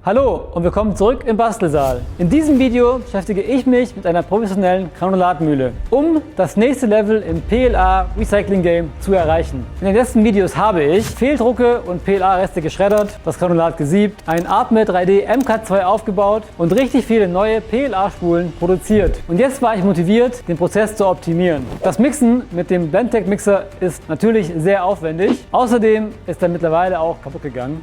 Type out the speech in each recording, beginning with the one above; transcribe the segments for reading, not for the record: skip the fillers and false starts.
Hallo und willkommen zurück im Bastelsaal. In diesem Video beschäftige ich mich mit einer professionellen Granulatmühle, um das nächste Level im PLA Recycling Game zu erreichen. In den letzten Videos habe ich Fehldrucke und PLA-Reste geschreddert, das Granulat gesiebt, ein Atme 3D MK2 aufgebaut und richtig viele neue PLA-Spulen produziert. Und jetzt war ich motiviert, den Prozess zu optimieren. Das Mixen mit dem Blendtec Mixer ist natürlich sehr aufwendig. Außerdem ist er mittlerweile auch kaputt gegangen.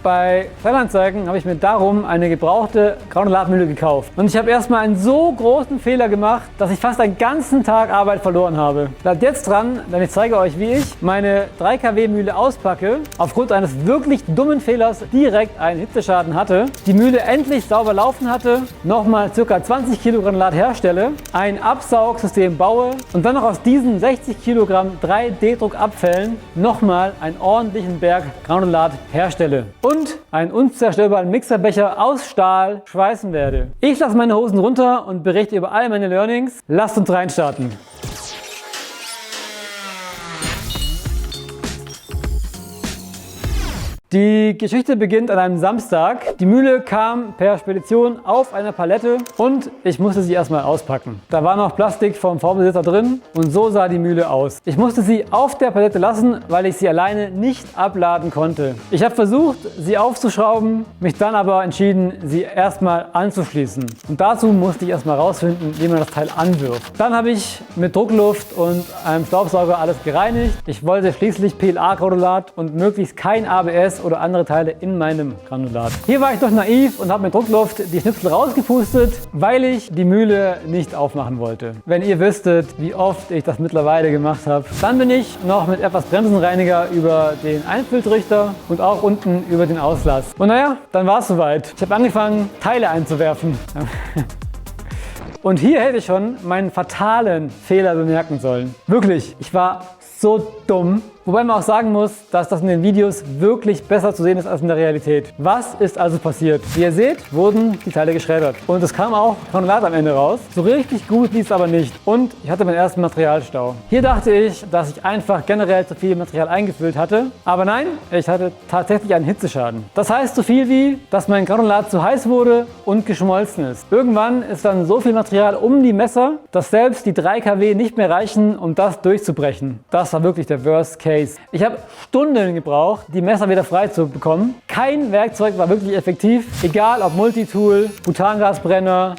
Bei Kleinanzeigen habe ich mir darum eine gebrauchte Granulatmühle gekauft. Und ich habe erstmal einen so großen Fehler gemacht, dass ich fast einen ganzen Tag Arbeit verloren habe. Bleibt jetzt dran, denn ich zeige euch, wie ich meine 3 kW Mühle auspacke, aufgrund eines wirklich dummen Fehlers direkt einen Hitzeschaden hatte, die Mühle endlich sauber laufen hatte, nochmal ca. 20 Kilo Granulat herstelle, ein Absaugsystem baue und dann noch aus diesen 60 Kilogramm 3D-Druckabfällen nochmal einen ordentlichen Berg Granulat herstelle. Und einen unzerstörbaren Mixerbecher aus Stahl schweißen werde. Ich lasse meine Hosen runter und berichte über all meine Learnings. Lasst uns reinstarten. Die Geschichte beginnt an einem Samstag. Die Mühle kam per Spedition auf einer Palette und ich musste sie erstmal auspacken. Da war noch Plastik vom Vorbesitzer drin und so sah die Mühle aus. Ich musste sie auf der Palette lassen, weil ich sie alleine nicht abladen konnte. Ich habe versucht, sie aufzuschrauben, mich dann aber entschieden, sie erstmal anzuschließen. Und dazu musste ich erstmal rausfinden, wie man das Teil anwirft. Dann habe ich mit Druckluft und einem Staubsauger alles gereinigt. Ich wollte schließlich PLA-Granulat und möglichst kein ABS oder andere Teile in meinem Granulat. Hier war ich noch naiv und habe mit Druckluft die Schnipsel rausgepustet, weil ich die Mühle nicht aufmachen wollte. Wenn ihr wüsstet, wie oft ich das mittlerweile gemacht habe. Dann bin ich noch mit etwas Bremsenreiniger über den Einfülltrichter und auch unten über den Auslass. Und naja, dann war es soweit. Ich habe angefangen, Teile einzuwerfen. Und hier hätte ich schon meinen fatalen Fehler bemerken sollen. Wirklich, ich war so dumm. Wobei man auch sagen muss, dass das in den Videos wirklich besser zu sehen ist als in der Realität. Was ist also passiert? Wie ihr seht, wurden die Teile geschreddert. Und es kam auch Granulat am Ende raus. So richtig gut lief es aber nicht. Und ich hatte meinen ersten Materialstau. Hier dachte ich, dass ich einfach generell zu viel Material eingefüllt hatte. Aber nein, ich hatte tatsächlich einen Hitzeschaden. Das heißt so viel wie, dass mein Granulat zu heiß wurde und geschmolzen ist. Irgendwann ist dann so viel Material um die Messer, dass selbst die 3 kW nicht mehr reichen, um das durchzubrechen. Das war wirklich der Worst Case. Ich habe Stunden gebraucht, die Messer wieder frei zu bekommen. Kein Werkzeug war wirklich effektiv, egal ob Multitool, Butangasbrenner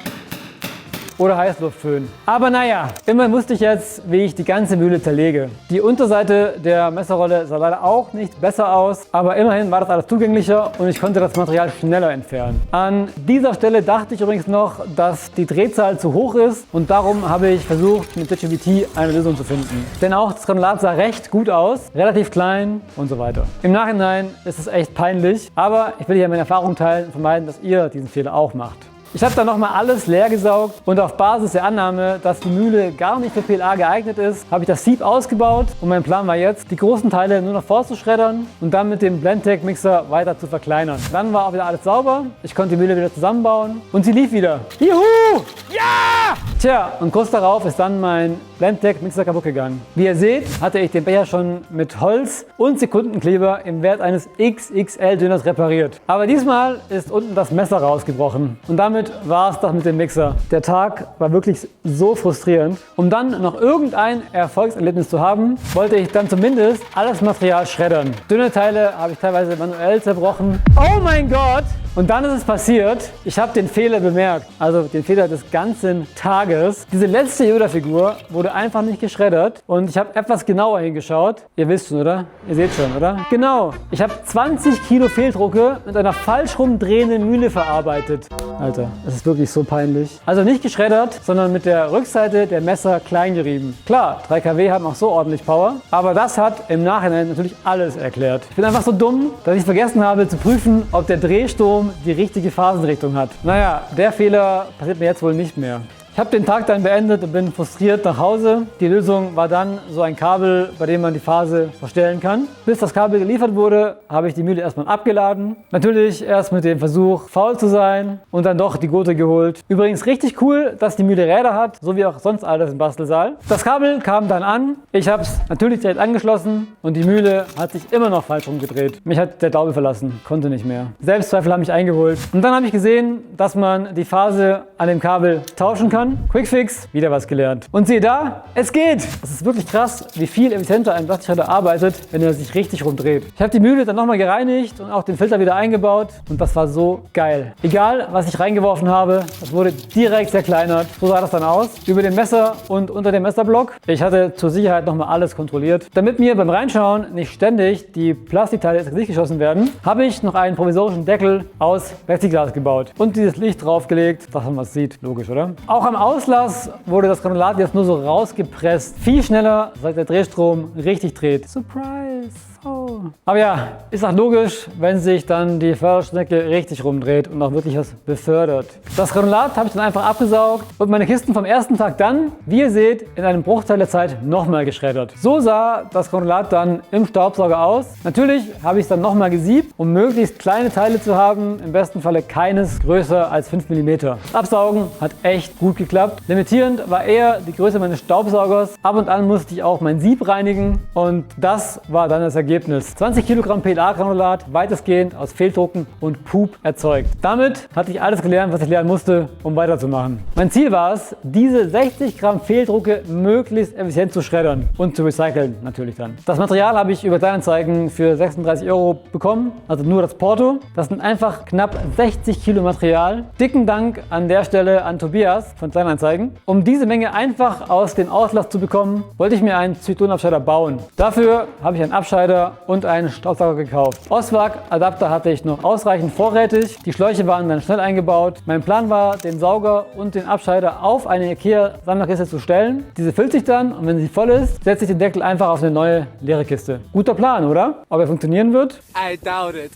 oder Heißluftföhn. Aber naja, immerhin wusste ich jetzt, wie ich die ganze Mühle zerlege. Die Unterseite der Messerrolle sah leider auch nicht besser aus, aber immerhin war das alles zugänglicher und ich konnte das Material schneller entfernen. An dieser Stelle dachte ich übrigens noch, dass die Drehzahl zu hoch ist und darum habe ich versucht, mit ChatGPT eine Lösung zu finden. Denn auch das Granulat sah recht gut aus, relativ klein und so weiter. Im Nachhinein ist es echt peinlich, aber ich will hier meine Erfahrung teilen und vermeiden, dass ihr diesen Fehler auch macht. Ich habe dann nochmal alles leer gesaugt und auf Basis der Annahme, dass die Mühle gar nicht für PLA geeignet ist, habe ich das Sieb ausgebaut und mein Plan war jetzt, die großen Teile nur noch vorzuschreddern und dann mit dem Blendtec Mixer weiter zu verkleinern. Dann war auch wieder alles sauber, ich konnte die Mühle wieder zusammenbauen und sie lief wieder. Juhu! Ja! Tja, und kurz darauf ist dann mein Blendtec Mixer kaputt gegangen. Wie ihr seht, hatte ich den Becher schon mit Holz und Sekundenkleber im Wert eines XXL Dünners repariert. Aber diesmal ist unten das Messer rausgebrochen und damit war es das mit dem Mixer. Der Tag war wirklich so frustrierend. Um dann noch irgendein Erfolgserlebnis zu haben, wollte ich dann zumindest alles Material schreddern. Dünne Teile habe ich teilweise manuell zerbrochen. Oh mein Gott! Und dann ist es passiert, ich habe den Fehler bemerkt, also den Fehler des ganzen Tages. Diese letzte Yoda-Figur wurde einfach nicht geschreddert und ich habe etwas genauer hingeschaut. Ihr wisst schon, oder? Ihr seht schon, oder? Genau, ich habe 20 Kilo Fehldrucke mit einer falsch rumdrehenden Mühle verarbeitet. Alter, das ist wirklich so peinlich. Also nicht geschreddert, sondern mit der Rückseite der Messer klein gerieben. Klar, 3 kW haben auch so ordentlich Power, aber das hat im Nachhinein natürlich alles erklärt. Ich bin einfach so dumm, dass ich vergessen habe zu prüfen, ob der Drehstrom die richtige Phasenrichtung hat. Naja, der Fehler passiert mir jetzt wohl nicht mehr. Ich habe den Tag dann beendet und bin frustriert nach Hause. Die Lösung war dann so ein Kabel, bei dem man die Phase verstellen kann. Bis das Kabel geliefert wurde, habe ich die Mühle erstmal abgeladen. Natürlich erst mit dem Versuch, faul zu sein und dann doch die Gurte geholt. Übrigens richtig cool, dass die Mühle Räder hat, so wie auch sonst alles im Bastelsaal. Das Kabel kam dann an. Ich habe es natürlich direkt angeschlossen und die Mühle hat sich immer noch falsch rumgedreht. Mich hat der Glaube verlassen, konnte nicht mehr. Selbstzweifel haben mich eingeholt. Und dann habe ich gesehen, dass man die Phase an dem Kabel tauschen kann. Quickfix, wieder was gelernt. Und siehe da, es geht! Es ist wirklich krass, wie viel effizienter ein Plastikschredder arbeitet, wenn er sich richtig rumdreht. Ich habe die Mühle dann nochmal gereinigt und auch den Filter wieder eingebaut und das war so geil. Egal, was ich reingeworfen habe, das wurde direkt zerkleinert. So sah das dann aus. Über dem Messer und unter dem Messerblock. Ich hatte zur Sicherheit nochmal alles kontrolliert. Damit mir beim Reinschauen nicht ständig die Plastikteile ins Gesicht geschossen werden, habe ich noch einen provisorischen Deckel aus Plexiglas gebaut und dieses Licht draufgelegt, dass man was sieht. Logisch, oder? Auch am Auslass wurde das Granulat jetzt nur so rausgepresst. Viel schneller, seit der Drehstrom richtig dreht. Surprise! Oh. Aber ja, ist auch logisch, wenn sich dann die Förderschnecke richtig rumdreht und auch wirklich was befördert. Das Granulat habe ich dann einfach abgesaugt und meine Kisten vom ersten Tag dann, wie ihr seht, in einem Bruchteil der Zeit nochmal geschreddert. So sah das Granulat dann im Staubsauger aus. Natürlich habe ich es dann nochmal gesiebt, um möglichst kleine Teile zu haben, im besten Falle keines größer als 5 mm. Das Absaugen hat echt gut geklappt. Limitierend war eher die Größe meines Staubsaugers. Ab und an musste ich auch mein Sieb reinigen und das war dann das Ergebnis. 20 Kilogramm PLA-Granulat, weitestgehend aus Fehldrucken und Pup erzeugt. Damit hatte ich alles gelernt, was ich lernen musste, um weiterzumachen. Mein Ziel war es, diese 60 Gramm Fehldrucke möglichst effizient zu schreddern und zu recyceln natürlich dann. Das Material habe ich über Kleinanzeigen für 36 € bekommen, also nur das Porto. Das sind einfach knapp 60 Kilo Material. Dicken Dank an der Stelle an Tobias von Kleinanzeigen. Um diese Menge einfach aus dem Auslass zu bekommen, wollte ich mir einen Zyklonabscheider bauen. Dafür habe ich einen Abscheider und einen Staubsauger gekauft. Oswag-Adapter hatte ich noch ausreichend vorrätig. Die Schläuche waren dann schnell eingebaut. Mein Plan war, den Sauger und den Abscheider auf eine IKEA-Sammlerkiste zu stellen. Diese füllt sich dann und wenn sie voll ist, setze ich den Deckel einfach auf eine neue leere Kiste. Guter Plan, oder? Ob er funktionieren wird? I doubt it.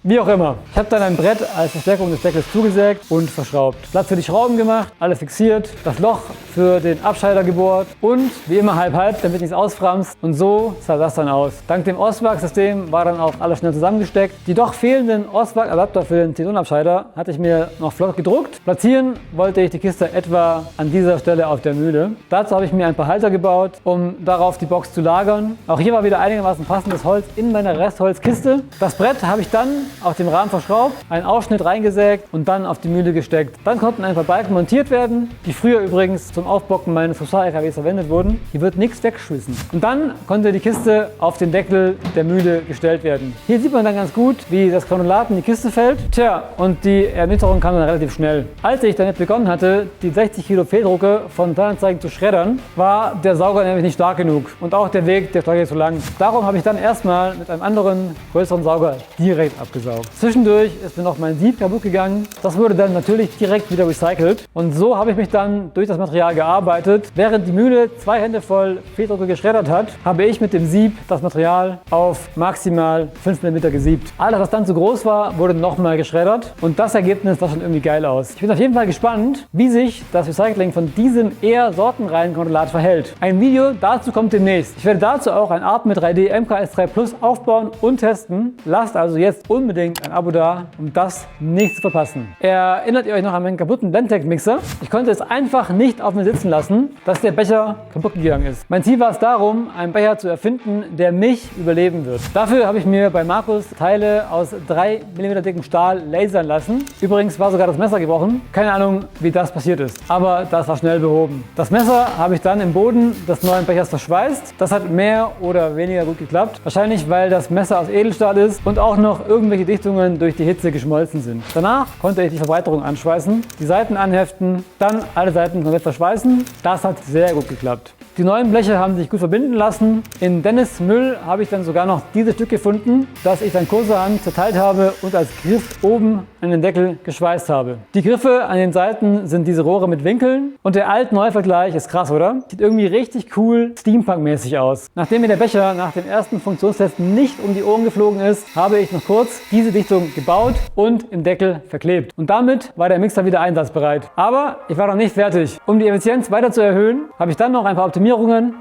Wie auch immer. Ich habe dann ein Brett als Verstärkung des Deckels zugesägt und verschraubt. Platz für die Schrauben gemacht, alles fixiert, das Loch für den Abscheider gebohrt und wie immer halb-halb, damit nichts ausfranst. Und so sah das dann aus. Dank dem Oswag-System war dann auch alles schnell zusammengesteckt. Die doch fehlenden Oswag-Adapter für den Xenonabscheider hatte ich mir noch flott gedruckt. Platzieren wollte ich die Kiste etwa an dieser Stelle auf der Mühle. Dazu habe ich mir ein paar Halter gebaut, um darauf die Box zu lagern. Auch hier war wieder einigermaßen passendes Holz in meiner Restholzkiste. Das Brett habe ich dann auf dem Rahmen verschraubt, einen Ausschnitt reingesägt und dann auf die Mühle gesteckt. Dann konnten ein paar Balken montiert werden, die früher übrigens zum Aufbocken meines Hussar-LKWs verwendet wurden. Hier wird nichts weggeschmissen. Und dann konnte die Kiste auf den Deckel der Mühle gestellt werden. Hier sieht man dann ganz gut, wie das Granulat in die Kiste fällt. Tja, und die Ernüchterung kam dann relativ schnell. Als ich damit begonnen hatte, die 60 Kilo Fehldrucke von Kleinanzeigen zu schreddern, war der Sauger nämlich nicht stark genug und auch der Weg der Strecke zu lang. Darum habe ich dann erstmal mit einem anderen, größeren Sauger direkt abgesaugt. Zwischendurch ist mir noch mein Sieb kaputt gegangen. Das wurde dann natürlich direkt wieder recycelt. Und so habe ich mich dann durch das Material gearbeitet. Während die Mühle 2 Hände voll Fehldrucke geschreddert hat, habe ich mit dem Sieb das Material auf maximal 5 mm gesiebt. Alles, was dann zu groß war, wurde nochmal geschreddert. Und das Ergebnis sah schon irgendwie geil aus. Ich bin auf jeden Fall gespannt, wie sich das Recycling von diesem eher sortenreinen Granulat verhält. Ein Video dazu kommt demnächst. Ich werde dazu auch ein Atme 3D MKS3 Plus aufbauen und testen. Lasst also jetzt unbedingt ein Abo da, um das nicht zu verpassen. Erinnert ihr euch noch an meinen kaputten Blendtec-Mixer? Ich konnte es einfach nicht auf mir sitzen lassen, dass der Becher kaputt gegangen ist. Mein Ziel war es darum, einen Becher zu erfinden, der mich überleben wird. Dafür habe ich mir bei Markus Teile aus 3 mm dickem Stahl lasern lassen. Übrigens war sogar das Messer gebrochen. Keine Ahnung, wie das passiert ist, aber das war schnell behoben. Das Messer habe ich dann im Boden des neuen Bechers verschweißt. Das hat mehr oder weniger gut geklappt. Wahrscheinlich, weil das Messer aus Edelstahl ist und auch noch irgendwelche Dichtungen durch die Hitze geschmolzen sind. Danach konnte ich die Verbreiterung anschweißen, die Seiten anheften, dann alle Seiten komplett verschweißen. Das hat sehr gut geklappt. Die neuen Bleche haben sich gut verbinden lassen. In Dennis Müll habe ich dann sogar noch dieses Stück gefunden, das ich dann kurzerhand zerteilt habe und als Griff oben an den Deckel geschweißt habe. Die Griffe an den Seiten sind diese Rohre mit Winkeln und der Alt-Neu-Vergleich ist krass, oder? Sieht irgendwie richtig cool Steampunk-mäßig aus. Nachdem mir der Becher nach dem ersten Funktionstest nicht um die Ohren geflogen ist, habe ich noch kurz diese Dichtung gebaut und im Deckel verklebt. Und damit war der Mixer wieder einsatzbereit. Aber ich war noch nicht fertig. Um die Effizienz weiter zu erhöhen, habe ich dann noch ein paar Optimierungen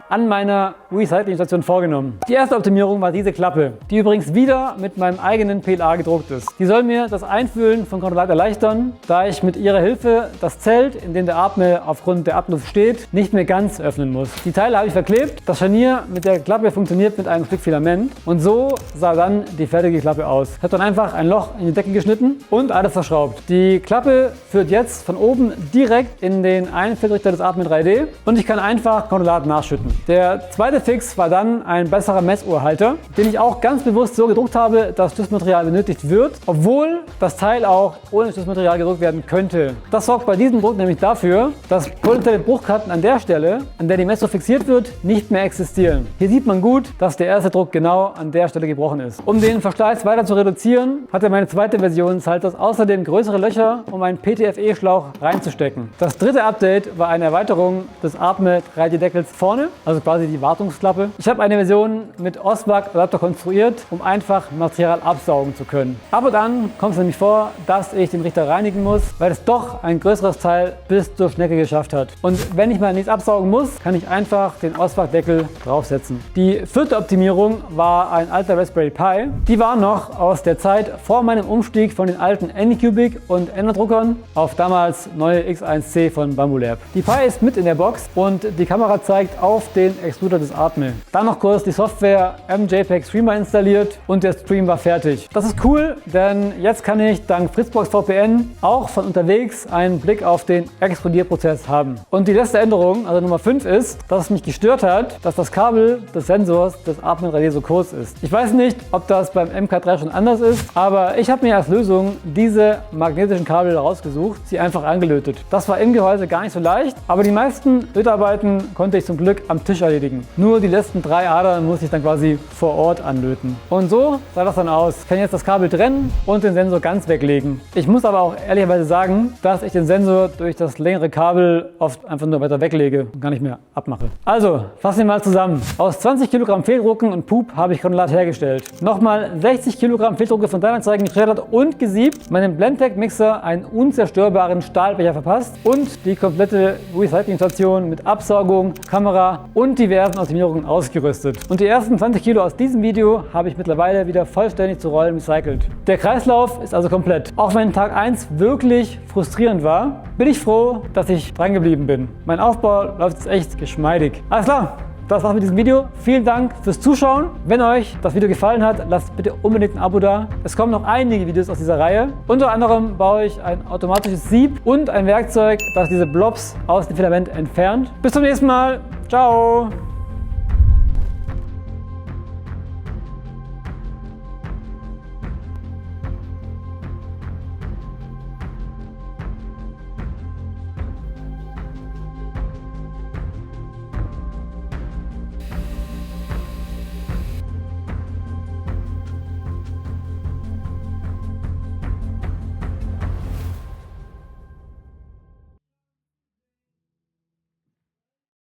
an meiner Recycling-Station vorgenommen. Die erste Optimierung war diese Klappe, die übrigens wieder mit meinem eigenen PLA gedruckt ist. Die soll mir das Einfüllen von Condolat erleichtern, da ich mit ihrer Hilfe das Zelt, in dem der Atme aufgrund der Abluft steht, nicht mehr ganz öffnen muss. Die Teile habe ich verklebt. Das Scharnier mit der Klappe funktioniert mit einem Stück Filament und so sah dann die fertige Klappe aus. Ich habe dann einfach ein Loch in die Decke geschnitten und alles verschraubt. Die Klappe führt jetzt von oben direkt in den Einfeldrichter des Atme 3D und ich kann einfach Condolat nachschütten. Der zweite Fix war dann ein besserer Messuhrhalter, den ich auch ganz bewusst so gedruckt habe, dass Stützmaterial benötigt wird, obwohl das Teil auch ohne Stützmaterial gedruckt werden könnte. Das sorgt bei diesem Druck nämlich dafür, dass potenzielle Bruchkanten an der Stelle, an der die Messuhr fixiert wird, nicht mehr existieren. Hier sieht man gut, dass der erste Druck genau an der Stelle gebrochen ist. Um den Verschleiß weiter zu reduzieren, hatte meine zweite Version des Halters außerdem größere Löcher, um einen PTFE-Schlauch reinzustecken. Das dritte Update war eine Erweiterung des Atme 3D-Deckels vorne, also quasi die Wartungsklappe. Ich habe eine Version mit Oswag-Adapter konstruiert, um einfach Material absaugen zu können. Aber dann kommt es nämlich vor, dass ich den Richter reinigen muss, weil es doch ein größeres Teil bis zur Schnecke geschafft hat. Und wenn ich mal nichts absaugen muss, kann ich einfach den Oswag-Deckel draufsetzen. Die vierte Optimierung war ein alter Raspberry Pi. Die war noch aus der Zeit vor meinem Umstieg von den alten Anycubic und Ender-Druckern auf damals neue X1C von Bambulab. Die Pi ist mit in der Box und die Kamera zeigt auf den Extruder des Atme. Dann noch kurz die Software MJPEG Streamer installiert und der Stream war fertig. Das ist cool, denn jetzt kann ich dank Fritzbox VPN auch von unterwegs einen Blick auf den Extrudierprozess haben. Und die letzte Änderung, also Nummer 5, ist, dass es mich gestört hat, dass das Kabel des Sensors des Atme 3D so kurz ist. Ich weiß nicht, ob das beim MK3 schon anders ist, aber ich habe mir als Lösung diese magnetischen Kabel rausgesucht, sie einfach angelötet. Das war im Gehäuse gar nicht so leicht, aber die meisten Lötarbeiten konnte ich zum Glück am Tisch erledigen. Nur die letzten 3 Adern muss ich dann quasi vor Ort anlöten. Und so sah das dann aus. Ich kann jetzt das Kabel trennen und den Sensor ganz weglegen. Ich muss aber auch ehrlicherweise sagen, dass ich den Sensor durch das längere Kabel oft einfach nur weiter weglege und gar nicht mehr abmache. Also, fassen wir mal zusammen. Aus 20 Kilogramm Fehldrucken und Pup habe ich Condolat hergestellt. Nochmal 60 Kilogramm Fehldrucke von Kleinanzeigen geschreddert und gesiebt, meinem Blendtec-Mixer einen unzerstörbaren Stahlbecher verpasst und die komplette Recycling-Station mit Absaugung, Kamera und diversen Optimierungen ausgerüstet. Und die ersten 20 Kilo aus diesem Video habe ich mittlerweile wieder vollständig zu Rollen recycelt. Der Kreislauf ist also komplett. Auch wenn Tag 1 wirklich frustrierend war, bin ich froh, dass ich dran geblieben bin. Mein Aufbau läuft jetzt echt geschmeidig. Alles klar! Das war's mit diesem Video. Vielen Dank fürs Zuschauen. Wenn euch das Video gefallen hat, lasst bitte unbedingt ein Abo da. Es kommen noch einige Videos aus dieser Reihe. Unter anderem baue ich ein automatisches Sieb und ein Werkzeug, das diese Blobs aus dem Filament entfernt. Bis zum nächsten Mal. Ciao!